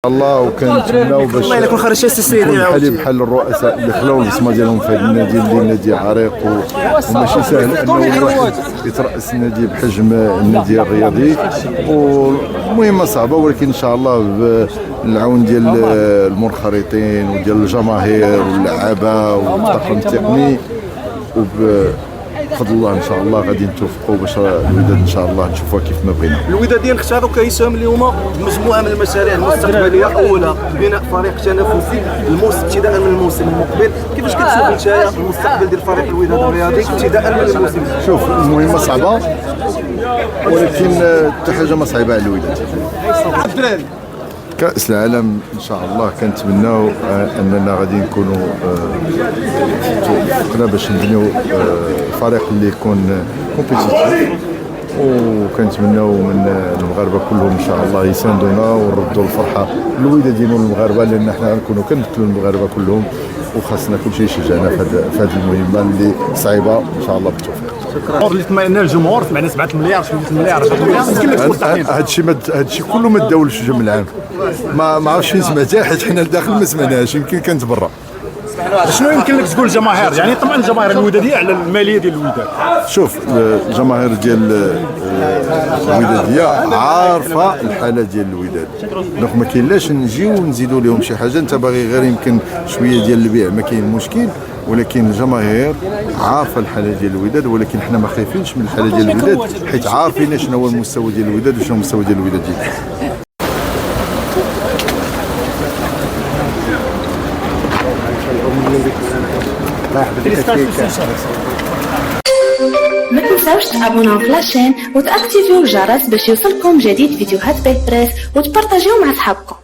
الله. وكنتمناو باش الله يكون خير. شي السيد بحال الرؤساء اللي خلاو البصمه ديالهم في هذا النادي اللي نادي عريق وماشي سهل انه الواحد يترأس نادي بحجم النادي الرياضي، والمهمه صعبه، ولكن ان شاء الله بالعون ديال المنخرطين وديال الجماهير واللعابه والطاقم التقني بفضل الله ان شاء الله غادي نتوفقوا باش الوداد ان شاء الله نشوفوها كيف ما بغينا. الوداديين اختاروا كيساهم اليوم بمجموعه من المشاريع المستقبليه، اولها بناء فريق تنافسي ابتداء من الموسم المقبل. كيفاش كتشوف انت المستقبل ديال فريق الوداد الرياضي ابتداء من الموسم؟ شوف، المهمه صعبه ولكن حتى حاجه ما صعيبه على الوداد. كأس العالم ان شاء الله كنتمناو اننا غادي نكونوا توفقنا باش نبنيو فريق اللي يكون كومبيتيتيف، وكنتمناو من المغاربه كلهم ان شاء الله يساندونا ونردوا الفرحه للوداديين والمغاربه، لان حنا غنكونوا كنمثلوا المغاربه كلهم، وخاصنا كل شيء يشجعنا في هذه المهمه اللي صعيبه ان شاء الله بالتوفيق. شكرا. اللي طمئنا الجمهور سمعنا 7 مليار 8 مليار 10 مليار يمكن لك مستحيل. هادشي كله ما تداولش في جمع العام، ما عرفتش فين سمعتها، حيت حنا لداخل ما سمعناهاش، يمكن كانت برا. شنو يمكن لك تقول الجماهير، يعني طبعا الجماهير الوداديه على الماليه ديال الوداد؟ شوف، الجماهير ديال الوداديه عارفه الحاله ديال الوداد، دونك ما كاينلاش نجيو ونزيدوا لهم شي حاجه. انت باغي غير يمكن شويه ديال البيع، ما كاين مشكل، ولكن الجماهير عارفه الحاله ديال الوداد، ولكن حنا ما خايفينش من الحاله ديال الوداد، حيت عارفين شنو هو المستوى ديال الوداد وشنو المستوى ديال الوداد ديالنا. ما تنساوش تابوناو في لاشين وتاكتيفيو الجرس باش يوصلكم جديد فيديوهات بيت بريس وتبارطاجيو مع صحابكم.